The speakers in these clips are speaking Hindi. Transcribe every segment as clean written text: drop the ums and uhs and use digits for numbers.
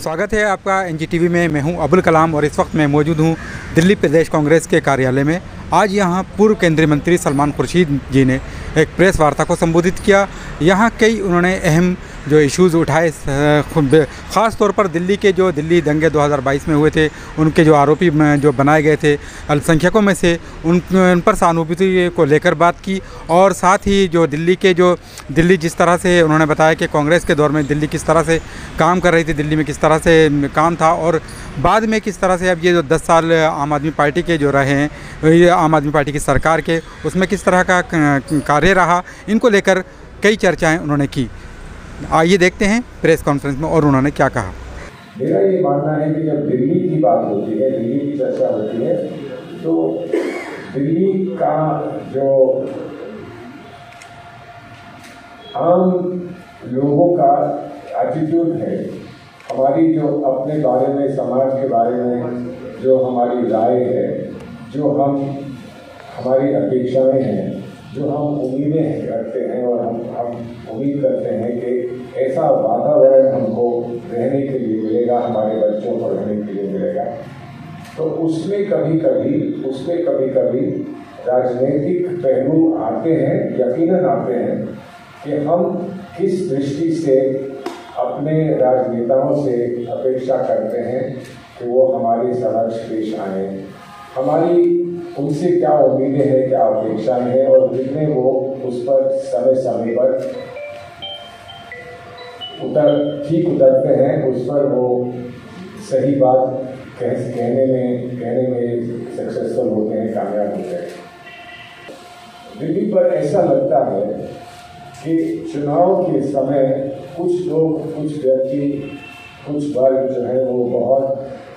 स्वागत है आपका एनजीटीवी में। मैं हूं अबुल कलाम और इस वक्त मैं मौजूद हूं दिल्ली प्रदेश कांग्रेस के कार्यालय में। आज यहां पूर्व केंद्रीय मंत्री सलमान खुर्शीद जी ने एक प्रेस वार्ता को संबोधित किया। यहां कई उन्होंने अहम जो इश्यूज़ उठाए, ख़ास तौर पर दिल्ली दंगे 2022 में हुए थे, उनके जो आरोपी जो बनाए गए थे अल्पसंख्यकों में से, उन पर सहानुभूति को लेकर बात की। और साथ ही जो दिल्ली जिस तरह से उन्होंने बताया कि कांग्रेस के दौर में दिल्ली किस तरह से काम कर रही थी, दिल्ली में किस तरह से काम था, और बाद में किस तरह से अब ये जो 10 साल आम आदमी पार्टी के जो रहे हैं, ये आम आदमी पार्टी की सरकार के, उसमें किस तरह का कार्य रहा, इनको लेकर कई चर्चाएँ उन्होंने की। आइए देखते हैं प्रेस कॉन्फ्रेंस में और उन्होंने क्या कहा। मेरा ये मानना है कि जब दिल्ली की बात होती है, दिल्ली की चर्चा होती है, तो दिल्ली का जो आम लोगों का एटीट्यूड है, हमारी जो अपने बारे में, समाज के बारे में जो हमारी राय है, जो हमारी अपेक्षाएं हैं, जो हम उम्मीदें करते हैं, और हम उम्मीद करते हैं कि ऐसा वातावरण हमको रहने के लिए मिलेगा, हमारे बच्चों को रहने के लिए मिलेगा, तो उसमें कभी कभी राजनीतिक पहलू आते हैं, यकीनन आते हैं कि हम किस दृष्टि से अपने राजनेताओं से अपेक्षा करते हैं कि वो हमारे समक्ष पेश आए, हमारी उनसे क्या उम्मीदें हैं, क्या अपेक्षाएं हैं, और जितने वो उस पर समय पर उतरते हैं, उस पर वो सही बात कहने में सक्सेसफुल होते हैं, कामयाब होते हैं। दिल्ली पर ऐसा लगता है कि चुनाव के समय कुछ लोग, कुछ व्यक्ति, कुछ वर्ग जो है वो बहुत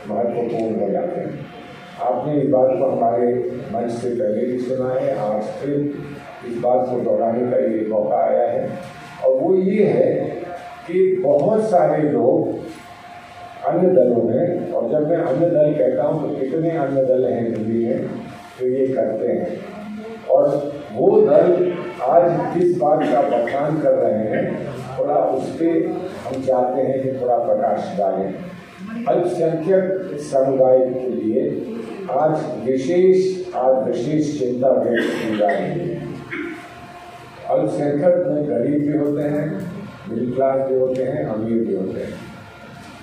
महत्वपूर्ण हो जाते हैं। आपने इस बात को हमारे मंच से पहले भी सुना है, आज फिर इस बात को दोहराने का ये मौका आया है, और वो ये है कि बहुत सारे लोग अन्य दलों में, और जब मैं अन्य दल कहता हूँ तो कितने अन्य दल हैं दिल्ली में जो ये करते हैं, और वो दल आज किस बात का बखान कर रहे हैं, थोड़ा उस पर हम चाहते हैं कि थोड़ा प्रकाश डालें। अल्पसंख्यक समुदाय के लिए आज विशेष चिंता व्यक्त की जा रही है। अल्पसंख्यक में गरीब भी होते हैं, मिडिल क्लास भी होते हैं, अमीर भी होते हैं,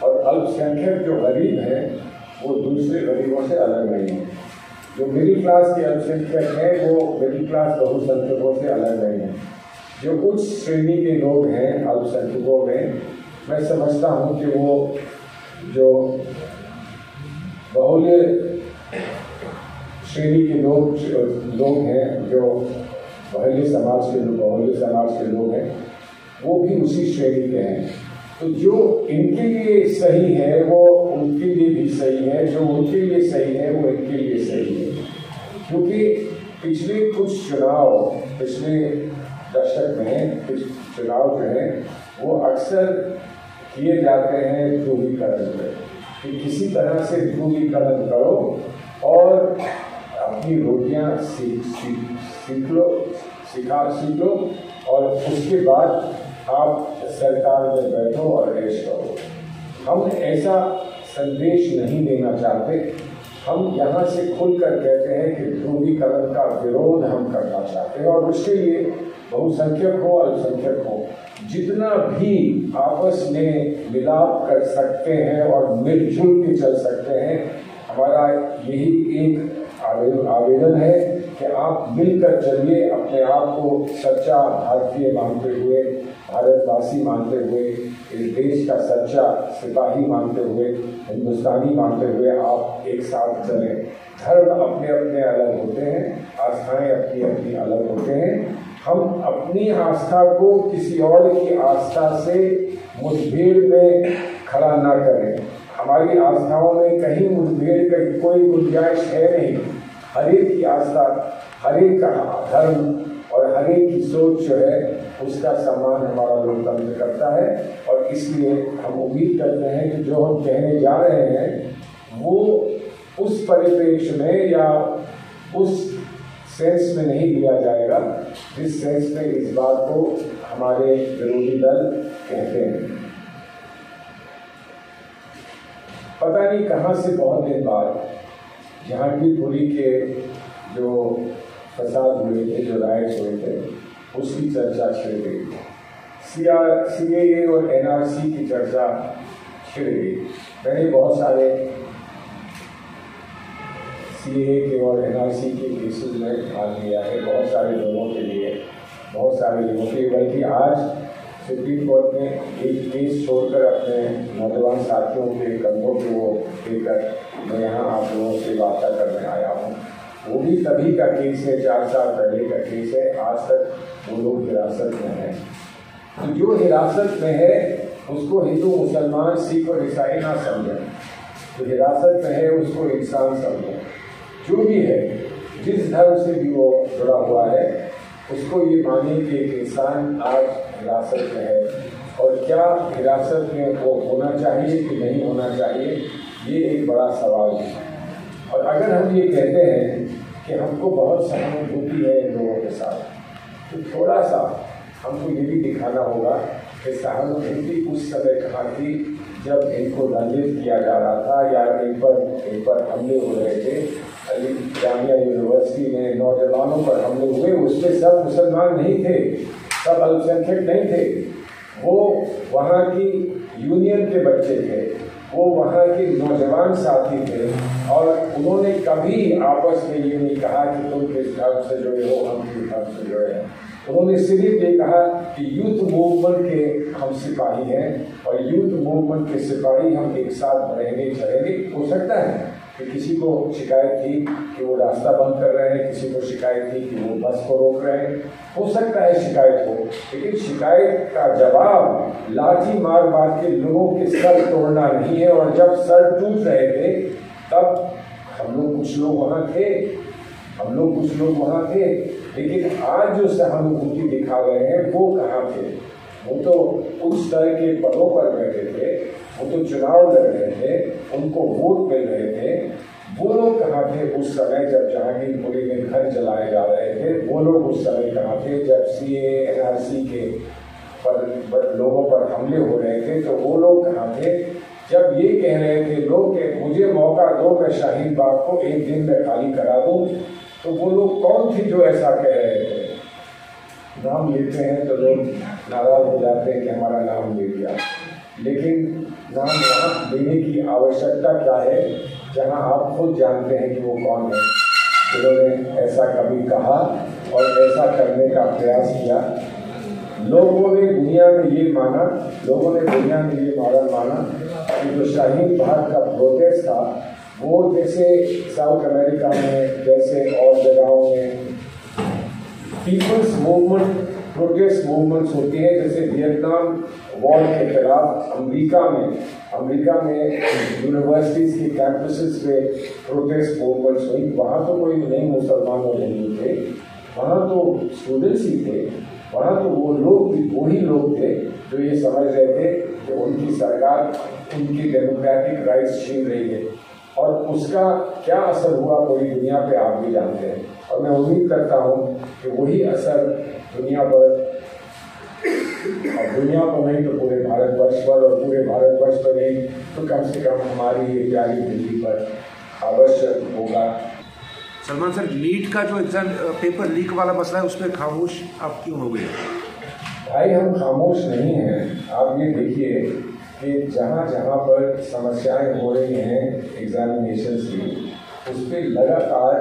और अल्पसंख्यक जो गरीब हैं वो दूसरे गरीबों से अलग नहीं है। जो मिडिल क्लास के अल्पसंख्यक हैं वो मिडिल क्लास बहुसंख्यकों से अलग नहीं है। जो उच्च श्रेणी के लोग हैं अल्पसंख्यकों में, मैं समझता हूँ कि वो जो बहुल्य श्रेणी के लोग हैं, जो बहुल्य समाज के लोग हैं, वो भी उसी श्रेणी के हैं। तो जो इनके लिए सही है वो उनके लिए भी सही है, जो उनके लिए सही है वो इनके लिए सही है। क्योंकि पिछले दशक में कुछ चुनाव जो हैं वो अक्सर किए जाते हैं ध्रुवीकरण पे, कि किसी तरह से ध्रुवीकरण करो और अपनी रोटियां सीख लो, और उसके बाद आप सरकार में बैठो और ऐश करो। हम ऐसा संदेश नहीं देना चाहते। हम यहाँ से खुलकर कहते हैं कि ध्रुवीकरण का विरोध हम करना चाहते हैं, और उसके लिए बहुसंख्यक हो, अल्पसंख्यक हो, जितना भी आपस में मिलाप कर सकते हैं और मिलजुल के चल सकते हैं, हमारा यही एक आवेदन है कि आप मिलकर चलिए, अपने आप को सच्चा भारतीय मानते हुए, भारतवासी मानते हुए, इस देश का सच्चा सिपाही मानते हुए, हिंदुस्तानी मानते हुए आप एक साथ चलें। धर्म अपने अपने अलग होते हैं, आस्थाएं अपनी अपनी अलग होते हैं। हम अपनी आस्था को किसी और की आस्था से मुठभेड़ में खड़ा ना करें। हमारी आस्थाओं में कहीं मुठभेड़ की कोई गुंजाइश है नहीं। हर एक की आस्था, हर एक का धर्म और हर एक की सोच जो है उसका सम्मान हमारा लोकतंत्र करता है, और इसलिए हम उम्मीद करते हैं कि जो हम कहने जा रहे हैं वो उस परिप्रेक्ष्य में या उस सेंस में नहीं लिया जाएगा जिस सेंस में इस बात को हमारे विरोधी दल कहते हैं। पता नहीं कहाँ से बहुत दिन बाद जहांगीरपुरी के जो फसाद हुए थे, जो राइट्स हुए थे, उसकी चर्चा छिड़ गई। CAA और NRC की चर्चा छिड़ गई। मैंने बहुत सारे CAA के और NRC के केसेस में भाग लिया है, बहुत सारे लोगों के लिए, बहुत सारे लोगों के, बल्कि आज सुप्रीम कोर्ट ने एक केस छोड़कर अपने नौजवान साथियों के कंधों पे वो लेकर मैं यहाँ आप लोगों से वार्ता करने आया हूँ। वो भी तभी का केस है, 4 साल पहले का केस है। आज तक वो लोग हिरासत में हैं। तो जो हिरासत में है उसको हिंदू, मुसलमान, सिख और ईसाई ना समझें। जो हिरासत में है उसको इंसान समझें। जो भी है, जिस धर्म से भी वो जुड़ा हुआ है, उसको ये माने कि एक इंसान आज हिरासत में है, और क्या हिरासत में वो होना चाहिए कि नहीं होना चाहिए, ये एक बड़ा सवाल है। और अगर हम ये कहते हैं कि हमको बहुत सहानुभूति है इन लोगों के साथ, तो थोड़ा सा हमको ये भी दिखाना होगा कि सहानुभूति उस समय कहाँ थी जब इनको दंडित किया जा रहा था या इन पर हमले हो रहे थे। अली जामिया यूनिवर्सिटी में नौजवानों पर हमले हुए, उसमें सब मुसलमान नहीं थे, सब अल्पसंख्यक नहीं थे। वो वहाँ की यूनियन के बच्चे थे, वो वहाँ के नौजवान साथी थे, और उन्होंने कभी आपस में ये नहीं कहा कि तुम किस धर्म से जुड़े हो, हम किस धर्म से जुड़े हैं। उन्होंने सिर्फ ये कहा कि यूथ मूवमेंट के हम सिपाही हैं, और यूथ मूवमेंट के सिपाही हम एक साथ रहेंगे चलेंगे। हो सकता है कि किसी को शिकायत थी कि वो रास्ता बंद कर रहे हैं, किसी को शिकायत थी कि वो बस को रोक रहे हैं, हो सकता है शिकायत हो, लेकिन शिकायत का जवाब लाठी मार मार के लोगों के सर तोड़ना नहीं है। और जब सर टूट रहे थे तब हम लोग कुछ लोग वहाँ थे, लेकिन आज जो सहानुभूति दिखा रहे हैं वो कहाँ थे? वो तो उस तरह के पदों पर बैठे थे, वो तो चुनाव लड़ रहे थे, उनको वोट मिल रहे थे। वो लोग कहाँ थे उस समय जब जहांगीरपुरी में घर जलाए जा रहे थे? वो लोग उस समय कहाँ थे जब CAA NRC के पर लोगों पर हमले हो रहे थे? तो वो लोग कहाँ थे जब ये कह रहे थे लोग कि मुझे मौका दो, मैं शाहीन बाग को एक दिन में खाली करा दूं? तो वो लोग कौन थे जो ऐसा कह रहे थे? नाम लेते हैं तो लोग नाराज हो जाते हैं कि हमारा नाम ले दिया, लेकिन नाम वहाँ लेने की आवश्यकता क्या है जहाँ आप खुद जानते हैं कि वो कौन है, जिन्होंने ऐसा कभी कहा और ऐसा करने का प्रयास किया। लोगों ने दुनिया में ये माना कि जो शाहीन बाग का प्रोटेस्ट था वो जैसे साउथ अमेरिका में, जैसे और जगहों में पीपल्स मूवमेंट, प्रोटेस्ट मूवमेंट्स होती हैं, जैसे वियतनाम वॉर के खिलाफ अमेरिका में यूनिवर्सिटीज़ के कैंपसेस पे प्रोटेस्ट मूवमेंट्स हुई। वहाँ तो कोई नहीं मुसलमान और हिंदू थे, वहाँ तो स्टूडेंट्स ही थे, वहाँ तो वो लोग भी वही लोग थे जो ये समझ रहे थे कि उनकी सरकार उनकी डेमोक्रेटिक राइट्स छीन रही है। और उसका क्या असर हुआ पूरी दुनिया पे आप भी जानते हैं, और मैं उम्मीद करता हूँ कि वही असर दुनिया पर, और दुनिया पर नहीं तो पूरे भारतवर्ष पर, और पूरे भारतवर्ष पर नहीं तो कम से कम हमारी ये प्यारी दिल्ली पर अवश्य होगा। सलमान सर, नीट का जो एग्जाम पेपर लीक वाला मसला है उस पर खामोश आप क्यों हो गए? भाई हम खामोश नहीं हैं। आप ये देखिए कि जहाँ जहाँ पर समस्याएं हो रही हैं एग्जामिनेशन की, उस पर लगातार,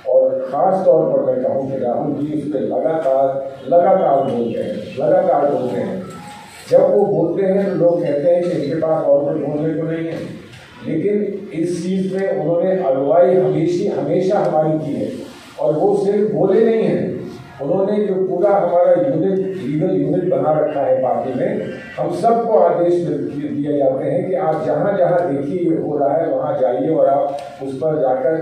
और ख़ास तौर पर मैं कहूँ कि राहुल जी उस पर लगातार बोलते हैं। जब वो बोलते हैं तो लोग कहते हैं कि इनके पास और कुछ बोलने को नहीं है, लेकिन इस चीज़ में उन्होंने अगुवाई हमेशा हमारी की है। और वो सिर्फ बोले नहीं हैं, उन्होंने जो पूरा हमारा लीगल यूनिट बना रखा है पार्टी में, हम सबको आदेश दिए जाते हैं कि आप जहाँ जहाँ देखिए ये हो रहा है वहाँ जाइए, और आप उस पर जाकर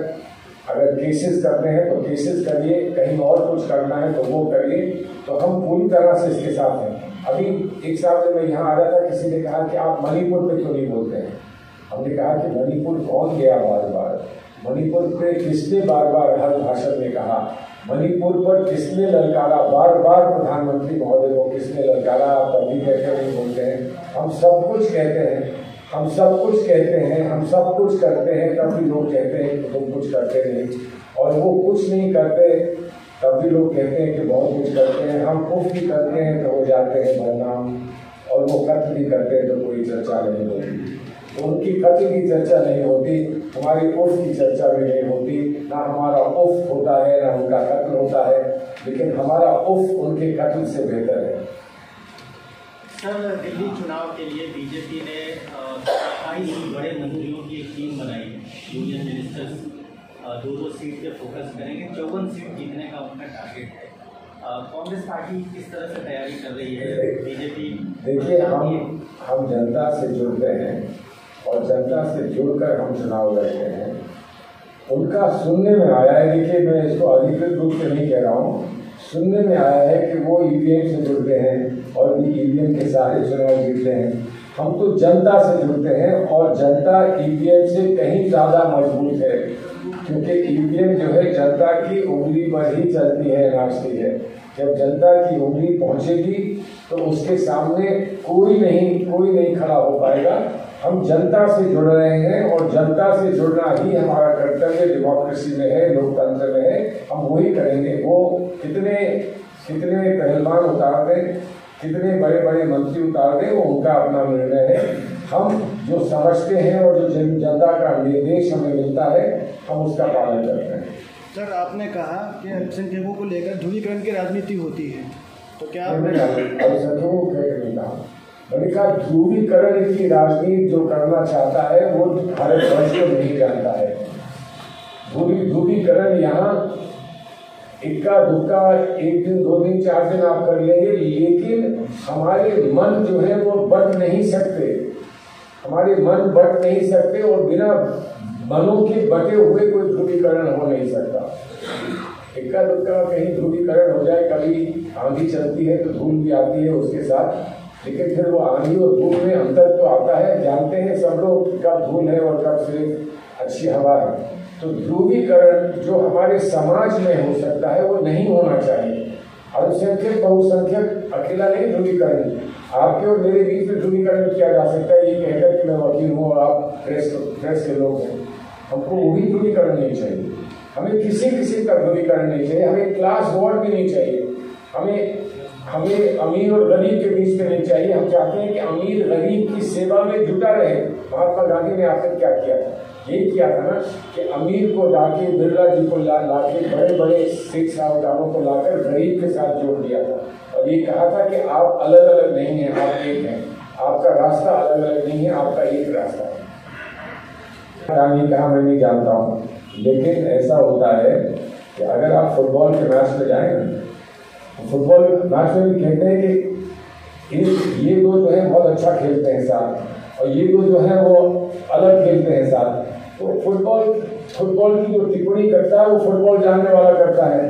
अगर केसेस करते हैं तो केसेस करिए, कहीं और कुछ करना है तो वो करिए। तो हम पूरी तरह से इसके साथ हैं। अभी एक साल जब मैं यहाँ आ रहा था, किसी ने कहा कि आप मणिपुर पे क्यों नहीं बोलते हैं? हमने कहा कि मणिपुर कौन गया बार-बार? मणिपुर पे किसने बार-बार हर भाषण में कहा? मणिपुर पर किसने ललकारा? बार-बार प्रधानमंत्री महोदय को किसने ललकारा? आप तभी कहकर नहीं बोलते हैं। हम सब कुछ कहते हैं, हम सब कुछ कहते हैं, हम सब कुछ करते हैं, तब भी लोग कहते हैं कि तुम कुछ करते नहीं, और वो कुछ नहीं करते तब भी लोग कहते हैं कि बहुत कुछ करते हैं। हम उफ भी करते हैं तो हो जाते हैं बदनाम, और वो कत्ल भी करते हैं तो कोई चर्चा नहीं होती। तो उनकी कत्ल की चर्चा नहीं होती, हमारी उफ की चर्चा भी नहीं होती। ना हमारा उफ होता है ना उनका कत्ल होता है, लेकिन हमारा उफ उनके कत्ल से बेहतर है। सर, दिल्ली चुनाव के लिए बीजेपी ने 28 बड़े मंत्रियों की एक टीम बनाई है। यूनियन मिनिस्टर्स 2-2 सीट पे फोकस करेंगे, 54 सीट जीतने का उनका टारगेट है। कांग्रेस पार्टी किस तरह से तैयारी कर रही है? बीजेपी देखिए, हम जनता से जुड़ते हैं और जनता से जुड़कर हम चुनाव लड़ते हैं। उनका सुनने में आया है, देखिए मैं इसको अधिकृत रूप से नहीं कह रहा हूँ, सुनने में आया है कि वो ईवीएम से जुड़ते हैं और ईवीएम के सारे चुनाव जीतते हैं। हम तो जनता से जुड़ते हैं और जनता ईवीएम से कहीं ज़्यादा मजबूत है, क्योंकि ईवीएम जो है जनता की उंगली पर ही चलती है, नाचती है। जब जनता की उंगली पहुंचेगी तो उसके सामने कोई नहीं खड़ा हो पाएगा। हम जनता से जुड़ रहे हैं और जनता से जुड़ना ही हमारा कर्तव्य डेमोक्रेसी में है, लोकतंत्र में है। हम वही करेंगे। वो कितने पहलवान उतार दें, कितने बड़े बड़े मंत्री उतार दें, वो उनका अपना निर्णय है। हम जो समझते हैं और जो जनता का निर्देश हमें मिलता है, हम उसका पालन करते हैं। सर, आपने कहा कि अल्पसंख्यकों को लेकर ध्रुवीकरण की राजनीति होती है, तो क्या अल्पसंख्यकों को नहीं कहा, मैंने कहा ध्रुवीकरण की राजनीति जो करना चाहता है वो भारतवर्ष को नहीं जानता है। ध्रुवीकरण यहाँ इक्का दुक्का 1 दिन 2 दिन 4 दिन आप कर लेंगे, लेकिन हमारे मन जो है वो बट नहीं सकते। हमारे मन बट नहीं सकते और बिना मनों के बटे हुए कोई ध्रुवीकरण हो नहीं सकता। इक्का दुक्का कहीं ध्रुवीकरण हो जाए, कभी आंधी चलती है तो धूल भी आती है उसके साथ, लेकिन फिर वो आंधी और धूल में अंतर तो आता है। जानते हैं सब लोग कब धूल है और कब सिर्फ अच्छी हवा है। तो ध्रुवीकरण जो हमारे समाज में हो सकता है वो नहीं होना चाहिए। अल्पसंख्यक बहुसंख्यक अकेला नहीं ध्रुवीकरण, आपके और मेरे बीच में ध्रुवीकरण किया जा सकता है ये कहकर कि मैं वकील हूँ और आप प्रेस के लोग हैं। हमको वही ध्रुवीकरण नहीं चाहिए। हमें किसी किसी का ध्रुवीकरण नहीं चाहिए। हमें क्लास वॉर भी नहीं चाहिए। हमें अमीर और गरीब के बीच में नहीं चाहिए। हम चाहते हैं कि अमीर गरीब की सेवा में जुटा रहे। महात्मा गांधी ने आखिर क्या किया था? यही किया था ना कि अमीर को लाके, बिरला जी को लाके, बड़े बड़े सिख साहूकारों को लाकर गरीब के साथ जोड़ दिया था और ये कहा था कि आप अलग अलग नहीं हैं, आप एक हैं। आपका रास्ता अलग अलग नहीं है, आपका एक रास्ता है। कहानी कहा मैं नहीं जानता हूँ, लेकिन ऐसा होता है कि अगर आप फुटबॉल के मैच में जाएं ना, फुटबॉल मैच में भी कहते हैं कि ये दो जो है बहुत अच्छा खेलते हैं साथ और ये दो जो है वो अलग खेलते हैं साथ। तो फुटबॉल की जो टिप्पणी करता है वो फुटबॉल जानने वाला करता है।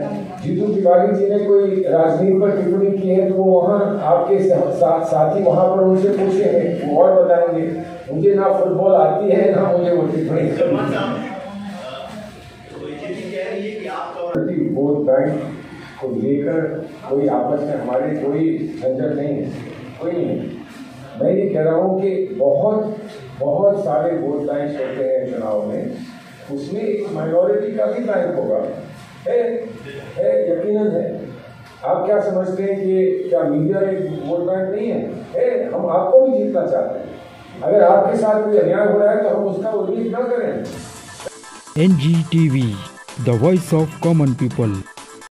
जीतू तिवारी जी ने कोई राजनीति पर टिप्पणी की है तो वो वहाँ आपके साथी वहाँ पर उनसे पूछे हैं, वो और बताएंगे। मुझे ना फुटबॉल आती है ना मुझे वो टिप्पणी वोट बैंक को लेकर कोई आपस में हमारे कोई झंझट नहीं है, कोई नहीं। मैं ये कह रहा हूँ कि बहुत सारे वोट बैंक होते हैं चुनाव में, उसमें एक माइनॉरिटी का भी बैंक होगा, है यकीनन है। आप क्या समझते हैं कि क्या मीडिया एक वोट बैंक नहीं है? हम आपको भी जीतना चाहते हैं। अगर आपके साथ कोई अन्याय हो रहा है तो हम उसका उल्लेख ना करें। NGTV, the voice of common people।